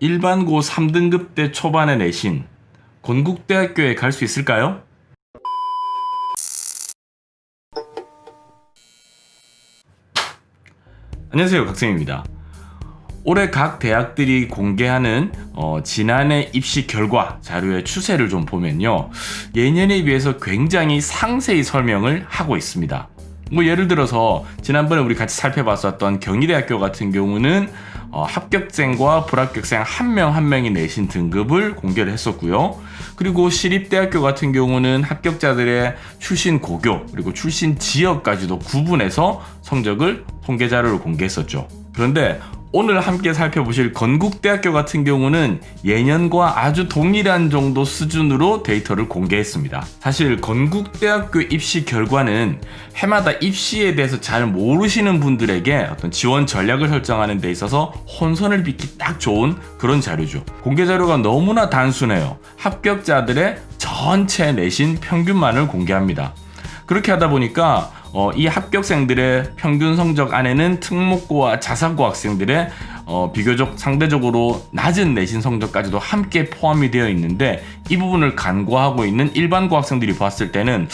일반고 3등급대 초반의 내신, 건국대학교에 갈 수 있을까요? 안녕하세요, 각성입니다. 올해 각 대학들이 공개하는 지난해 입시 결과 자료의 추세를 좀 보면요, 예년에 비해서 굉장히 상세히 설명을 하고 있습니다. 예를 들어서 지난번에 우리 같이 살펴봤었던 경희대학교 같은 경우는 합격생과 불합격생 한 명 한 명이 내신 등급을 공개를 했었고요. 그리고 시립대학교 같은 경우는 합격자들의 출신 고교 그리고 출신 지역까지도 구분해서 성적을 통계 자료를 공개했었죠. 그런데 오늘 함께 살펴보실 건국대학교 같은 경우는 예년과 아주 동일한 정도 수준으로 데이터를 공개했습니다. 사실 건국대학교 입시 결과는 해마다 입시에 대해서 잘 모르시는 분들에게 어떤 지원 전략을 설정하는 데 있어서 혼선을 빚기 딱 좋은 그런 자료죠. 공개 자료가 너무나 단순해요. 합격자들의 전체 내신 평균만을 공개합니다. 그렇게 하다 보니까 이 합격생들의 평균 성적 안에는 특목고와 자사고 학생들의 비교적 상대적으로 낮은 내신 성적까지도 함께 포함이 되어 있는데, 이 부분을 간과하고 있는 일반고 학생들이 봤을 때는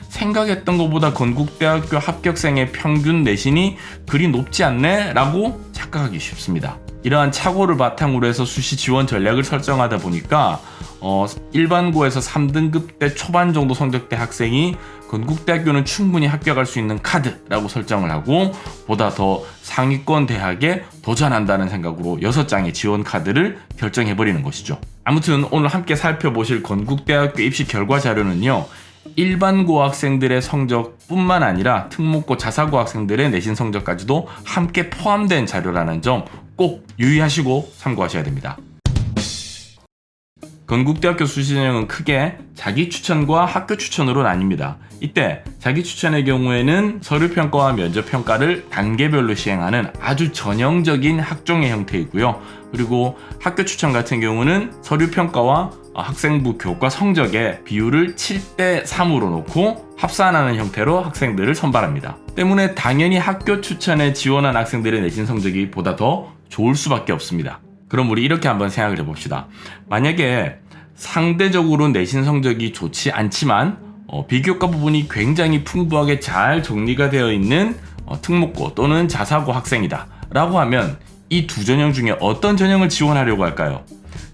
생각했던 것보다 건국대학교 합격생의 평균 내신이 그리 높지 않네? 라고 착각하기 쉽습니다. 이러한 착오를 바탕으로 해서 수시 지원 전략을 설정하다 보니까 일반고에서 3등급대 초반 정도 성적대 학생이 건국대학교는 충분히 합격할 수 있는 카드라고 설정을 하고, 보다 더 상위권 대학에 도전한다는 생각으로 6장의 지원 카드를 결정해버리는 것이죠. 아무튼 오늘 함께 살펴보실 건국대학교 입시 결과 자료는요, 일반고 학생들의 성적뿐만 아니라 특목고 자사고 학생들의 내신 성적까지도 함께 포함된 자료라는 점 꼭 유의하시고 참고하셔야 됩니다. 건국대학교 수시 전형은 크게 자기 추천과 학교 추천으로 나뉩니다. 이때 자기 추천의 경우에는 서류평가와 면접평가를 단계별로 시행하는 아주 전형적인 학종의 형태이고요. 그리고 학교 추천 같은 경우는 서류평가와 학생부 교과 성적의 비율을 7대3으로 놓고 합산하는 형태로 학생들을 선발합니다. 때문에 당연히 학교 추천에 지원한 학생들의 내신 성적이 보다 더 좋을 수밖에 없습니다. 그럼 우리 이렇게 한번 생각을 해봅시다. 만약에 상대적으로 내신 성적이 좋지 않지만 비교과 부분이 굉장히 풍부하게 잘 정리가 되어 있는 특목고 또는 자사고 학생이다 라고 하면 이 두 전형 중에 어떤 전형을 지원하려고 할까요?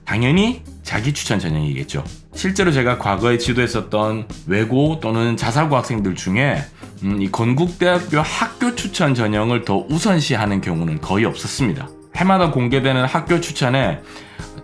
당연히 자기 추천 전형이겠죠. 실제로 제가 과거에 지도했었던 외고 또는 자사고 학생들 중에 이 건국대학교 학교 추천 전형을 더 우선시하는 경우는 거의 없었습니다. 해마다 공개되는 학교 추천에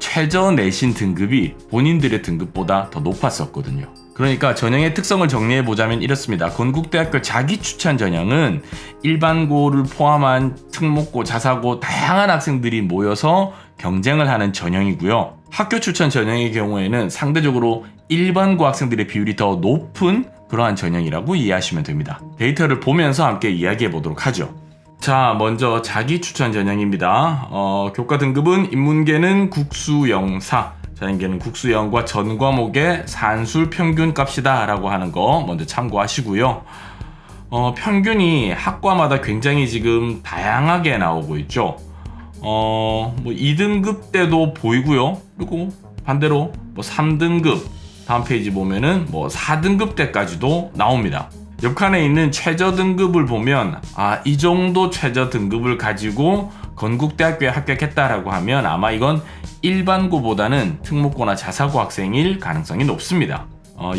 최저 내신 등급이 본인들의 등급보다 더 높았었거든요. 그러니까 전형의 특성을 정리해보자면 이렇습니다. 건국대학교 자기 추천 전형은 일반고를 포함한 특목고, 자사고 다양한 학생들이 모여서 경쟁을 하는 전형이고요. 학교 추천 전형의 경우에는 상대적으로 일반고 학생들의 비율이 더 높은 그러한 전형이라고 이해하시면 됩니다. 데이터를 보면서 함께 이야기해보도록 하죠. 자, 먼저 자기 추천 전형입니다. 교과 등급은 인문계는 국수영사, 자연계는 국수영과 전 과목의 산술 평균 값이다 라고 하는 거 먼저 참고하시고요. 평균이 학과마다 굉장히 지금 다양하게 나오고 있죠. 2등급 때도 보이고요. 그리고 반대로 3등급, 다음 페이지 보면은 4등급 때까지도 나옵니다. 옆칸에 있는 최저 등급을 보면 이 정도 최저 등급을 가지고 건국대학교에 합격했다라고 하면 아마 이건 일반고보다는 특목고나 자사고 학생일 가능성이 높습니다.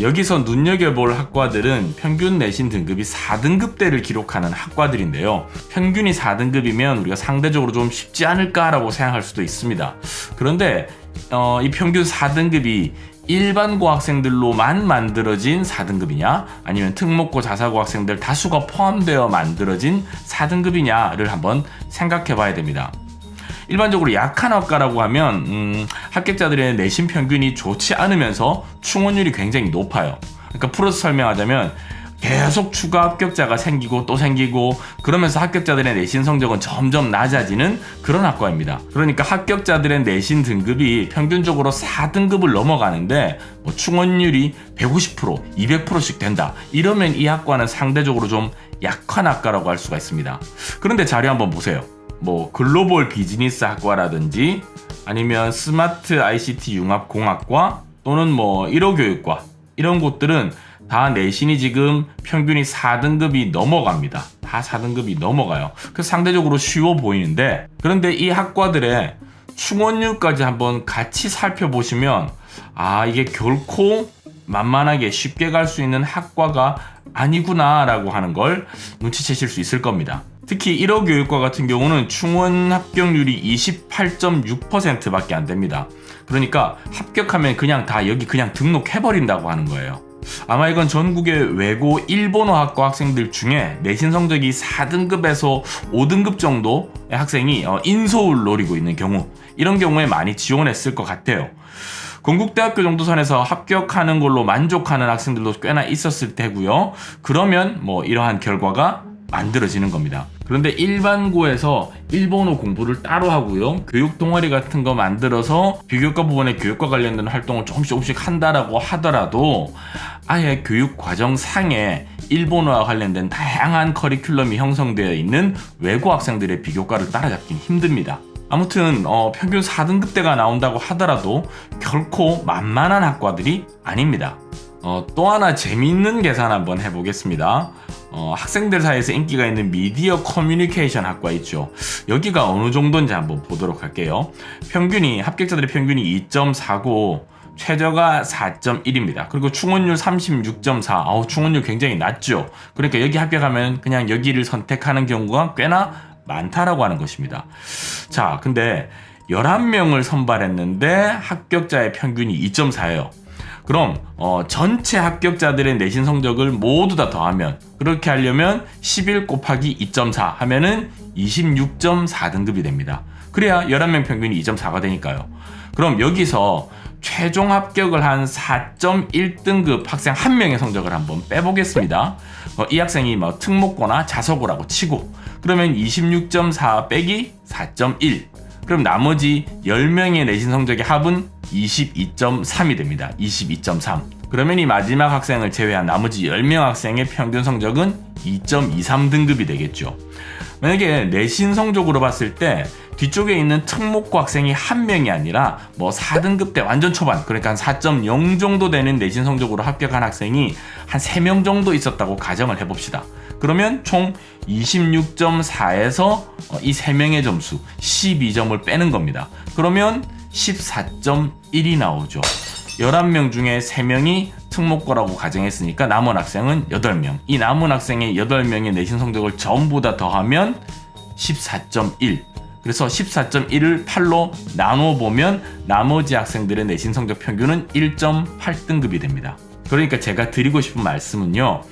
여기서 눈여겨볼 학과들은 평균 내신 등급이 4등급대를 기록하는 학과들인데요. 평균이 4등급이면 우리가 상대적으로 좀 쉽지 않을까라고 생각할 수도 있습니다. 그런데 이 평균 4등급이 일반고 학생들로만 만들어진 4등급이냐 아니면 특목고 자사고 학생들 다수가 포함되어 만들어진 4등급이냐를 한번 생각해 봐야 됩니다. 일반적으로 약한 학과라고 하면 합격자들의 내신 평균이 좋지 않으면서 충원율이 굉장히 높아요. 그러니까 풀어서 설명하자면 계속 추가 합격자가 생기고 또 생기고 그러면서 합격자들의 내신 성적은 점점 낮아지는 그런 학과입니다. 그러니까 합격자들의 내신 등급이 평균적으로 4등급을 넘어가는데 충원율이 150%, 200%씩 된다. 이러면 이 학과는 상대적으로 좀 약한 학과라고 할 수가 있습니다. 그런데 자료 한번 보세요. 글로벌 비즈니스 학과라든지 아니면 스마트 ICT 융합공학과 또는 뭐 1호 교육과 이런 곳들은 다 내신이 지금 평균이 4등급이 넘어갑니다. 다 4등급이 넘어가요. 그래서 상대적으로 쉬워 보이는데, 그런데 이 학과들의 충원율까지 한번 같이 살펴보시면 이게 결코 만만하게 쉽게 갈 수 있는 학과가 아니구나 라고 하는 걸 눈치채실 수 있을 겁니다. 특히 1호 교육과 같은 경우는 충원 합격률이 28.6% 밖에 안 됩니다. 그러니까 합격하면 그냥 다 여기 그냥 등록해버린다고 하는 거예요. 아마 이건 전국의 외고 일본어 학과 학생들 중에 내신 성적이 4등급에서 5등급 정도의 학생이 인서울 노리고 있는 경우, 이런 경우에 많이 지원했을 것 같아요. 건국대학교 정도 선에서 합격하는 걸로 만족하는 학생들도 꽤나 있었을 테고요. 그러면 뭐 이러한 결과가 만들어지는 겁니다. 그런데 일반고에서 일본어 공부를 따로 하고요, 교육 동아리 같은 거 만들어서 비교과 부분에 교육과 관련된 활동을 조금씩 한다라고 하더라도 아예 교육 과정 상에 일본어와 관련된 다양한 커리큘럼이 형성되어 있는 외고 학생들의 비교과를 따라잡긴 힘듭니다. 아무튼 평균 4등급대가 나온다고 하더라도 결코 만만한 학과들이 아닙니다. 또 하나 재미있는 계산 한번 해보겠습니다. 학생들 사이에서 인기가 있는 미디어 커뮤니케이션 학과 있죠. 여기가 어느 정도인지 한번 보도록 할게요. 합격자들의 평균이 2.4고 최저가 4.1입니다. 그리고 충원율 36.4. 충원율 굉장히 낮죠. 그러니까 여기 합격하면 그냥 여기를 선택하는 경우가 꽤나 많다라고 하는 것입니다. 자, 근데 11명을 선발했는데 합격자의 평균이 2.4예요. 그럼 전체 합격자들의 내신 성적을 모두 다 더하면, 그렇게 하려면 11 곱하기 2.4 하면은 26.4등급이 됩니다. 그래야 11명 평균이 2.4가 되니까요. 그럼 여기서 최종 합격을 한 4.1등급 학생 1명의 성적을 한번 빼보겠습니다. 이 학생이 특목고나 자사고라고 치고, 그러면 26.4 빼기 4.1, 그럼 나머지 10명의 내신 성적의 합은 22.3이 됩니다. 22.3. 그러면 이 마지막 학생을 제외한 나머지 10명 학생의 평균 성적은 2.23등급이 되겠죠. 만약에 내신 성적으로 봤을 때 뒤쪽에 있는 특목고 학생이 1명이 아니라 4등급 대 완전 초반, 그러니까 한 4.0 정도 되는 내신 성적으로 합격한 학생이 한 3명 정도 있었다고 가정을 해봅시다. 그러면 총 26.4에서 이 3명의 점수 12점을 빼는 겁니다. 그러면 14.1이 나오죠. 11명 중에 3명이 특목고라고 가정했으니까 남은 학생은 8명. 이 남은 학생의 8명의 내신 성적을 전부 다 더하면 14.1. 그래서 14.1을 8로 나눠보면 나머지 학생들의 내신 성적 평균은 1.8등급이 됩니다. 그러니까 제가 드리고 싶은 말씀은요,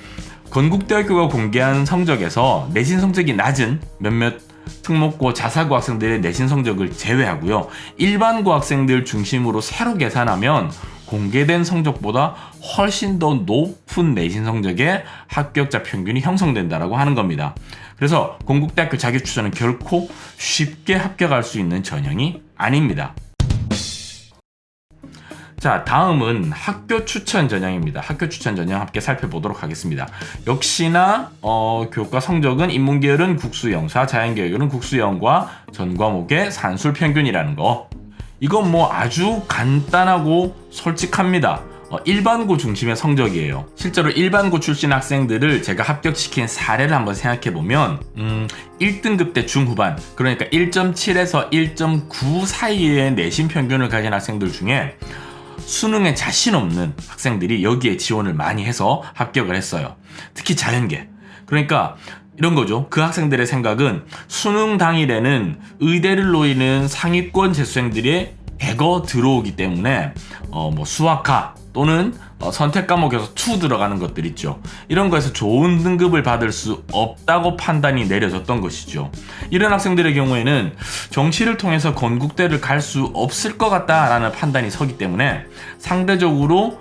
건국대학교가 공개한 성적에서 내신 성적이 낮은 몇몇 특목고 자사고 학생들의 내신 성적을 제외하고요, 일반고 학생들 중심으로 새로 계산하면 공개된 성적보다 훨씬 더 높은 내신 성적의 합격자 평균이 형성된다라고 하는 겁니다. 그래서 건국대학교 자격추천은 결코 쉽게 합격할 수 있는 전형이 아닙니다. 자, 다음은 학교 추천 전형입니다. 학교 추천 전형 함께 살펴보도록 하겠습니다. 역시나 교과 성적은 인문계열은 국수영사, 자연계열은 국수영과 전 과목의 산술 평균이라는 거. 이건 아주 간단하고 솔직합니다. 일반고 중심의 성적이에요. 실제로 일반고 출신 학생들을 제가 합격시킨 사례를 한번 생각해보면 1등급 대 중후반, 그러니까 1.7에서 1.9 사이의 내신 평균을 가진 학생들 중에 수능에 자신 없는 학생들이 여기에 지원을 많이 해서 합격을 했어요. 특히 자연계. 그러니까 이런 거죠. 그 학생들의 생각은 수능 당일에는 의대를 노리는 상위권 재수생들이 대거 들어오기 때문에 수학과 또는 선택 과목에서 2 들어가는 것들 있죠. 이런 거에서 좋은 등급을 받을 수 없다고 판단이 내려졌던 것이죠. 이런 학생들의 경우에는 정시를 통해서 건국대를 갈 수 없을 것 같다라는 판단이 서기 때문에 상대적으로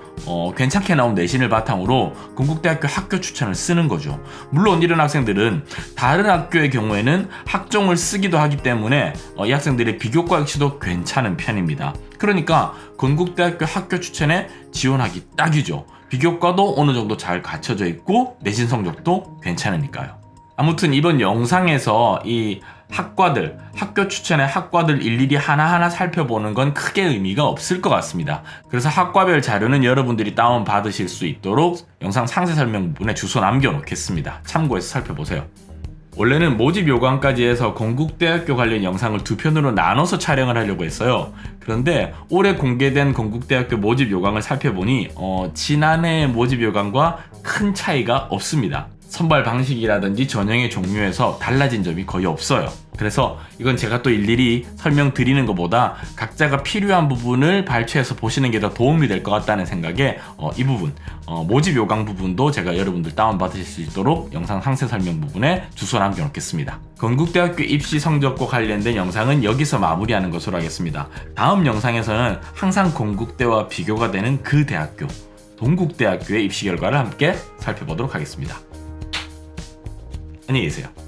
괜찮게 나온 내신을 바탕으로 건국대학교 학교 추천을 쓰는 거죠. 물론 이런 학생들은 다른 학교의 경우에는 학종을 쓰기도 하기 때문에 이 학생들의 비교과 역시도 괜찮은 편입니다. 그러니까 건국대학교 학교 추천에 지원하기 딱이죠. 비교과도 어느 정도 잘 갖춰져 있고 내신 성적도 괜찮으니까요. 아무튼 이번 영상에서 이 학과들, 학교 추천의 학과들 일일이 하나하나 살펴보는 건 크게 의미가 없을 것 같습니다. 그래서 학과별 자료는 여러분들이 다운받으실 수 있도록 영상 상세 설명 부분에 주소 남겨놓겠습니다. 참고해서 살펴보세요. 원래는 모집 요강까지 해서 건국대학교 관련 영상을 두 편으로 나눠서 촬영을 하려고 했어요. 그런데 올해 공개된 건국대학교 모집 요강을 살펴보니 지난해 모집 요강과 큰 차이가 없습니다. 선발 방식이라든지 전형의 종류에서 달라진 점이 거의 없어요. 그래서 이건 제가 또 일일이 설명드리는 것보다 각자가 필요한 부분을 발췌해서 보시는 게 더 도움이 될 것 같다는 생각에 이 부분, 모집 요강 부분도 제가 여러분들 다운받으실 수 있도록 영상 상세 설명 부분에 주소 남겨놓겠습니다. 건국대학교 입시 성적과 관련된 영상은 여기서 마무리하는 것으로 하겠습니다. 다음 영상에서는 항상 건국대와 비교가 되는 그 대학교, 동국대학교의 입시 결과를 함께 살펴보도록 하겠습니다. 안녕히 계세요.